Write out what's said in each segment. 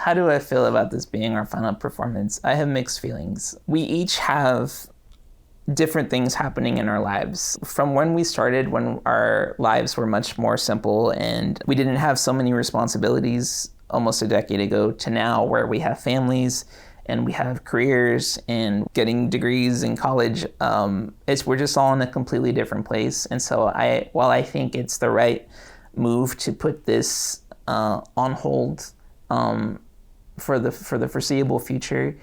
How do I feel about this being our final performance? I have mixed feelings. We each have different things happening in our lives. From when we started, when our lives were much more simple and we didn't have so many responsibilities almost a decade ago, to now where we have families and we have careers and getting degrees in college, we're just all in a completely different place. And so while I think it's the right move to put this on hold for the foreseeable future,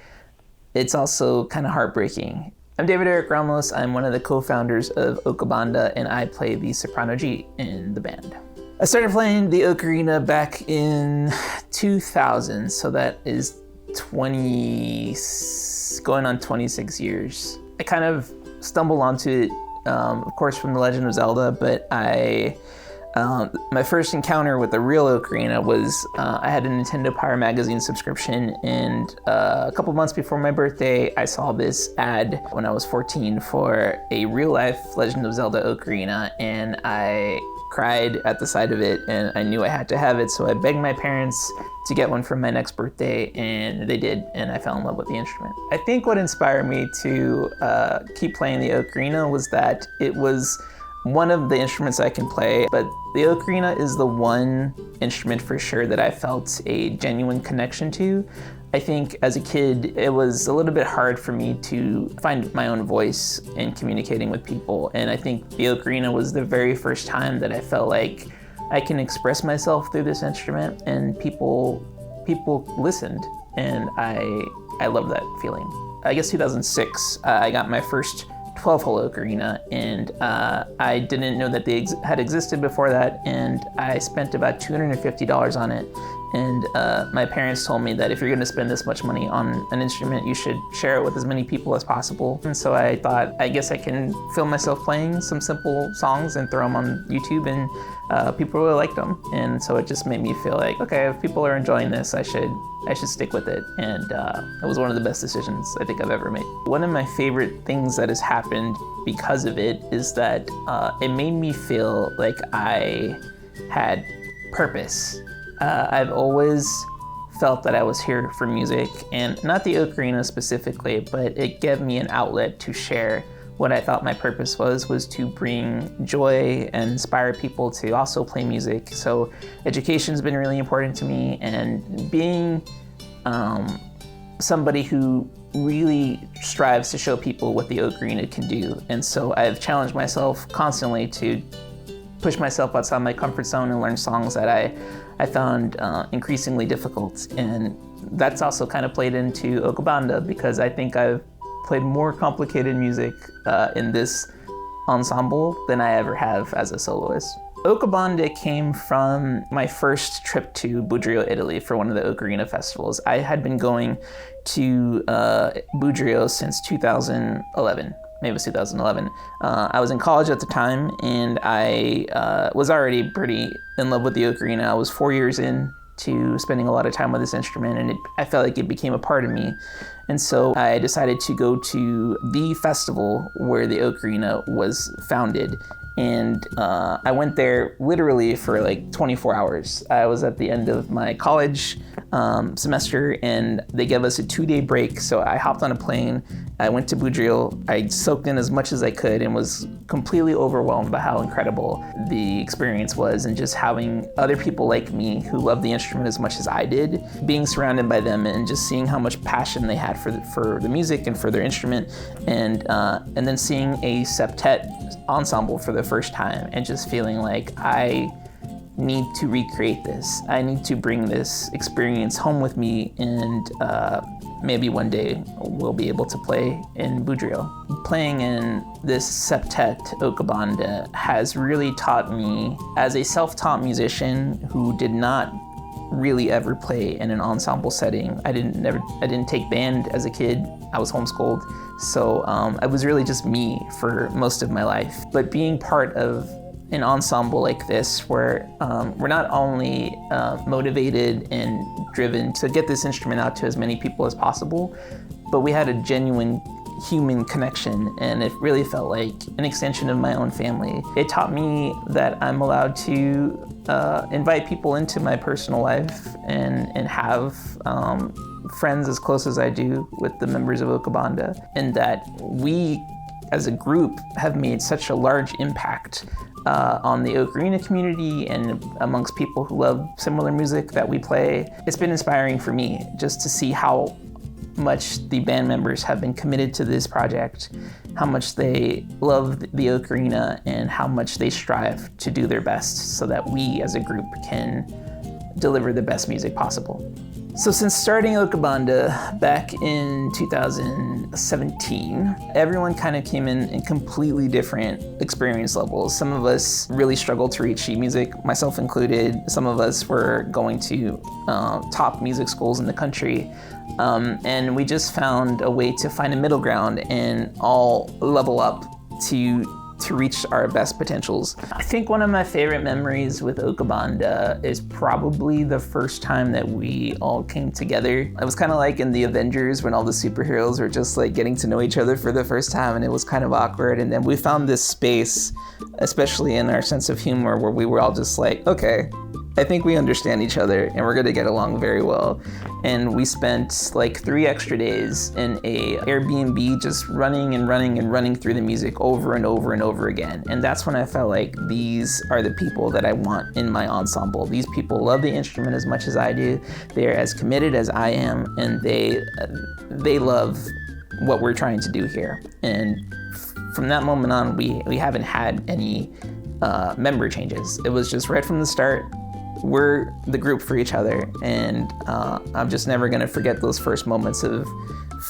it's also kind of heartbreaking. I'm David Eric Ramos. I'm one of the co-founders of Ocabanda, and I play the Soprano G in the band. I started playing the ocarina back in 2000, so that is going on 26 years. I kind of stumbled onto it, of course, from The Legend of Zelda, but my first encounter with the real ocarina was I had a Nintendo Power Magazine subscription, and a couple months before my birthday, I saw this ad when I was 14 for a real-life Legend of Zelda ocarina, and I cried at the sight of it, and I knew I had to have it, so I begged my parents to get one for my next birthday, and they did, and I fell in love with the instrument. I think what inspired me to keep playing the ocarina was that it was one of the instruments I can play, but the ocarina is the one instrument for sure that I felt a genuine connection to. I think as a kid, it was a little bit hard for me to find my own voice in communicating with people. And I think the ocarina was the very first time that I felt like I can express myself through this instrument, and people listened. And I love that feeling. I guess 2006, I got my first 12-hole ocarina, and I didn't know that they had existed before that, and I spent about $250 on it. And my parents told me that if you're going to spend this much money on an instrument, you should share it with as many people as possible. And so I thought, I guess I can film myself playing some simple songs and throw them on YouTube, and people really liked them. And so it just made me feel like, okay, if people are enjoying this, I should stick with it. And it was one of the best decisions I think I've ever made. One of my favorite things that has happened because of it is that it made me feel like I had purpose. I've always felt that I was here for music, and not the ocarina specifically, but it gave me an outlet to share what I thought my purpose was to bring joy and inspire people to also play music. So education's been really important to me, and being somebody who really strives to show people what the ocarina can do. And so I've challenged myself constantly to push myself outside my comfort zone and learn songs that I found increasingly difficult. And that's also kind of played into Ocabanda, because I think I've played more complicated music in this ensemble than I ever have as a soloist. Ocabanda came from my first trip to Budrio, Italy for one of the ocarina festivals. I had been going to Budrio since 2011. Maybe it was 2011. I was in college at the time, and I was already pretty in love with the ocarina. I was 4 years in to spending a lot of time with this instrument, and I felt like it became a part of me. And so I decided to go to the festival where the ocarina was founded. And I went there literally for like 24 hours. I was at the end of my college semester, and they gave us a 2-day break. So I hopped on a plane. I went to Budrio. I soaked in as much as I could and was completely overwhelmed by how incredible the experience was, and just having other people like me who loved the instrument as much as I did, being surrounded by them and just seeing how much passion they had for the music and for their instrument, and then seeing a septet ensemble for the first time and just feeling like I need to recreate this. I need to bring this experience home with me, and maybe one day we'll be able to play in Budrio. Playing in this septet Ocabanda has really taught me, as a self-taught musician who did not really ever play in an ensemble setting. I didn't take band as a kid. I was homeschooled, so I was really just me for most of my life. But being part of an ensemble like this, where we're not only motivated and driven to get this instrument out to as many people as possible, but we had a genuine human connection, and it really felt like an extension of my own family. It taught me that I'm allowed to invite people into my personal life and have friends as close as I do with the members of Ocabanda, and that we as a group have made such a large impact on the Ocarina community and amongst people who love similar music that we play. It's been inspiring for me just to see how much the band members have been committed to this project, how much they love the Ocarina, and how much they strive to do their best so that we as a group can deliver the best music possible. So since starting Ocabanda back in 2017, everyone kind of came in completely different experience levels. Some of us really struggled to reach sheet music, myself included. Some of us were going to top music schools in the country. And we just found a way to find a middle ground and all level up to reach our best potentials. I think one of my favorite memories with Ocabanda is probably the first time that we all came together. It was kind of like in the Avengers when all the superheroes were just like getting to know each other for the first time, and it was kind of awkward. And then we found this space, especially in our sense of humor, where we were all just like, okay, I think we understand each other and we're gonna get along very well. And we spent like 3 extra days in a Airbnb just running through the music over and over and over again. And that's when I felt like these are the people that I want in my ensemble. These people love the instrument as much as I do. They're as committed as I am, and they love what we're trying to do here. And from that moment on, we haven't had any member changes. It was just right from the start, we're the group for each other, and I'm just never gonna forget those first moments of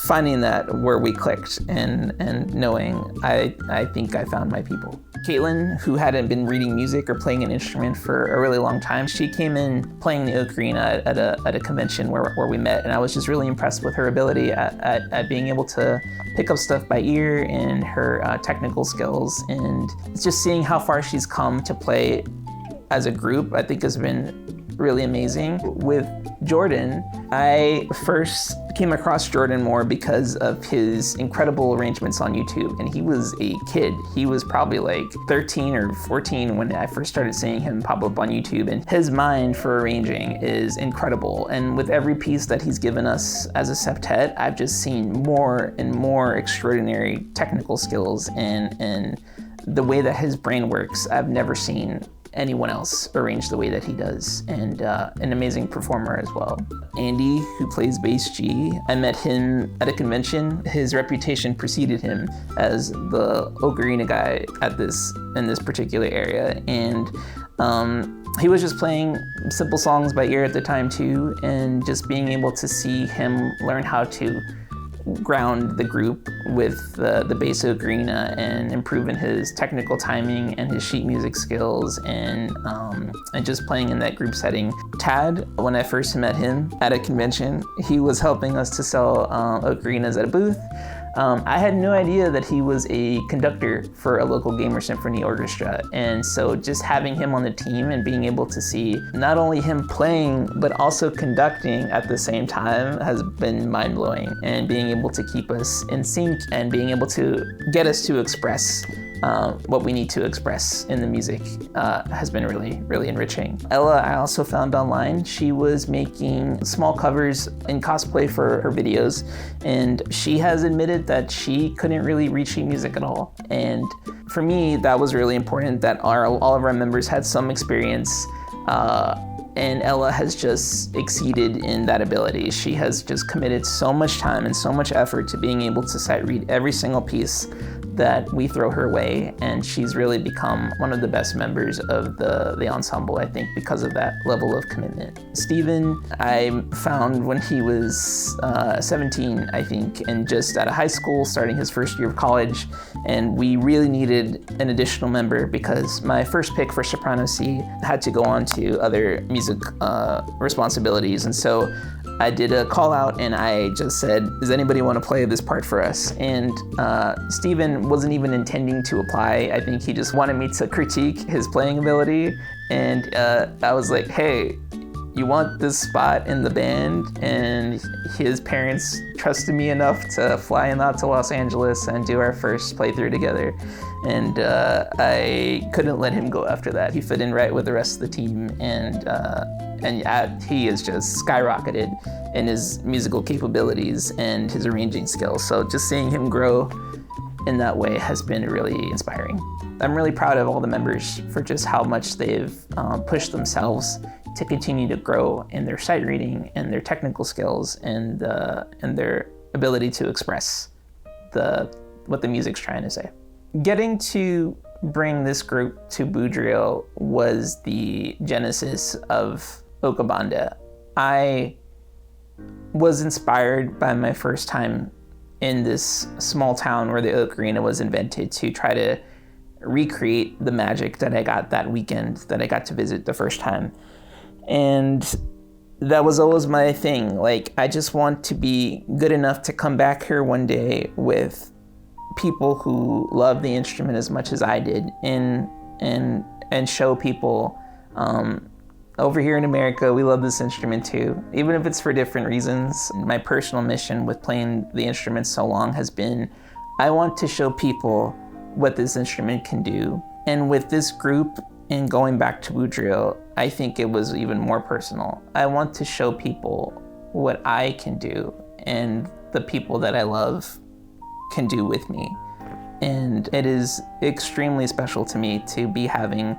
finding that where we clicked and knowing I think I found my people. Caitlin, who hadn't been reading music or playing an instrument for a really long time, she came in playing the Ocarina at a convention where we met, and I was just really impressed with her ability at being able to pick up stuff by ear and her technical skills, and just seeing how far she's come to play as a group, I think has been really amazing. With Jordan, I first came across Jordan more because of his incredible arrangements on YouTube, and he was a kid. He was probably like 13 or 14 when I first started seeing him pop up on YouTube, and his mind for arranging is incredible. And with every piece that he's given us as a septet, I've just seen more and more extraordinary technical skills, and the way that his brain works, I've never seen anyone else arrange the way that he does, and an amazing performer as well. Andy, who plays bass G, I met him at a convention. His reputation preceded him as the ocarina guy in this particular area, and he was just playing simple songs by ear at the time too, and just being able to see him learn how to ground the group with the bass ocarina and improving his technical timing and his sheet music skills, and just playing in that group setting. Tad, when I first met him at a convention, he was helping us to sell ocarinas at a booth. I had no idea that he was a conductor for a local gamer symphony orchestra, and so just having him on the team and being able to see not only him playing but also conducting at the same time has been mind-blowing, and being able to keep us in sync and being able to get us to express what we need to express in the music has been really, really enriching. Ella, I also found online. She was making small covers in cosplay for her videos, and she has admitted that she couldn't really read sheet music at all. And for me, that was really important that all of our members had some experience, and Ella has just exceeded in that ability. She has just committed so much time and so much effort to being able to sight read every single piece that we throw her way, and she's really become one of the best members of the ensemble, I think, because of that level of commitment. Steven, I found when he was 17, I think, and just out of high school, starting his first year of college, and we really needed an additional member because my first pick for Soprano C had to go on to other music responsibilities, and so I did a call out and I just said, does anybody want to play this part for us? And Steven wasn't even intending to apply. I think he just wanted me to critique his playing ability. And I was like, hey, you want this spot in the band? And his parents trusted me enough to fly him out to Los Angeles and do our first playthrough together. And I couldn't let him go after that. He fit in right with the rest of the team, and he has just skyrocketed in his musical capabilities and his arranging skills. So just seeing him grow in that way has been really inspiring. I'm really proud of all the members for just how much they've pushed themselves to continue to grow in their sight reading and their technical skills and their ability to express what the music's trying to say. Getting to bring this group to Budrio was the genesis of Ocabanda. I was inspired by my first time in this small town where the ocarina was invented to try to recreate the magic that I got that weekend that I got to visit the first time. And that was always my thing. Like, I just want to be good enough to come back here one day with people who love the instrument as much as I did, and show people over here in America, we love this instrument too, even if it's for different reasons. My personal mission with playing the instrument so long has been, I want to show people what this instrument can do. And with this group and going back to Budrio, I think it was even more personal. I want to show people what I can do and the people that I love can do with me. And it is extremely special to me to be having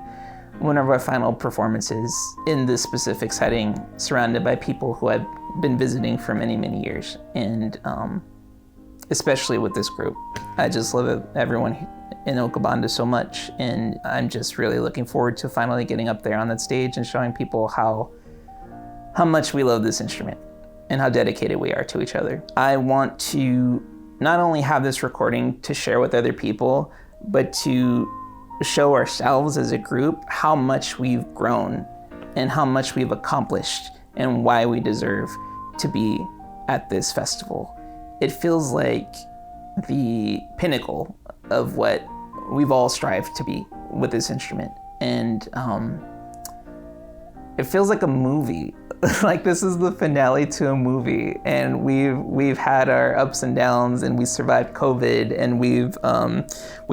one of our final performances in this specific setting, surrounded by people who I've been visiting for many, many years. And especially with this group. I just love everyone in Ocabanda so much, and I'm just really looking forward to finally getting up there on that stage and showing people how much we love this instrument and how dedicated we are to each other. I want to not only have this recording to share with other people, but to show ourselves as a group how much we've grown and how much we've accomplished and why we deserve to be at this festival. It feels like the pinnacle of what we've all strived to be with this instrument. And it feels like a movie. Like this is the finale to a movie, and we've had our ups and downs, and we survived COVID, and we've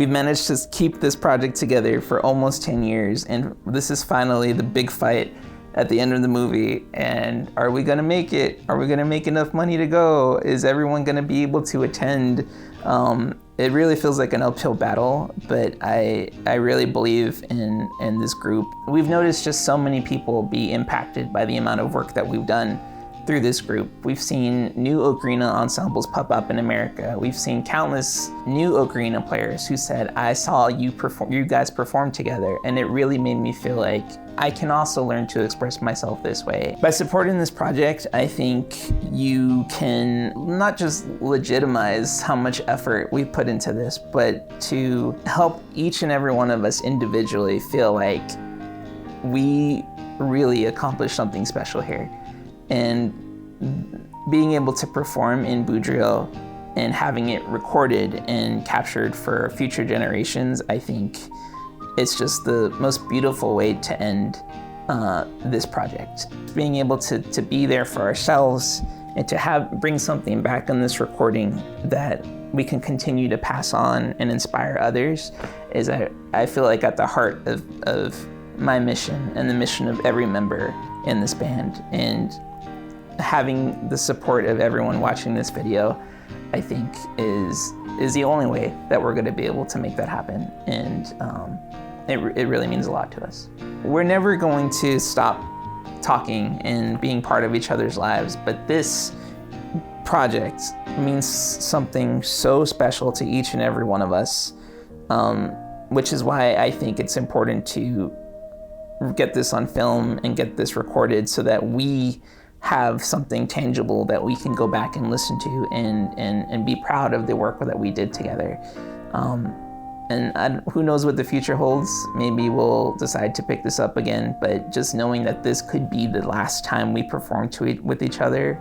managed to keep this project together for almost 10 years, and this is finally the big fight at the end of the movie. And are we gonna make it? Are we gonna make enough money to go? Is everyone gonna be able to attend? It really feels like an uphill battle, but I really believe in this group. We've noticed just so many people be impacted by the amount of work that we've done through this group. We've seen new ocarina ensembles pop up in America. We've seen countless new ocarina players who said, I saw you guys perform together, and it really made me feel like I can also learn to express myself this way. By supporting this project, I think you can not just legitimize how much effort we put into this, but to help each and every one of us individually feel like we really accomplished something special here. And being able to perform in Budrio and having it recorded and captured for future generations, I think it's just the most beautiful way to end this project. Being able to be there for ourselves and to bring something back on this recording that we can continue to pass on and inspire others is, I feel like, at the heart of my mission and the mission of every member in this band. And having the support of everyone watching this video, I think is the only way that we're gonna be able to make that happen. And it really means a lot to us. We're never going to stop talking and being part of each other's lives, but this project means something so special to each and every one of us, which is why I think it's important to get this on film and get this recorded so that we have something tangible that we can go back and listen to and be proud of the work that we did together. And who knows what the future holds? Maybe we'll decide to pick this up again, but just knowing that this could be the last time we perform with each other,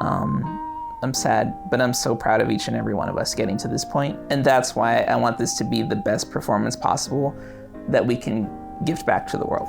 I'm sad, but I'm so proud of each and every one of us getting to this point. And that's why I want this to be the best performance possible that we can gift back to the world.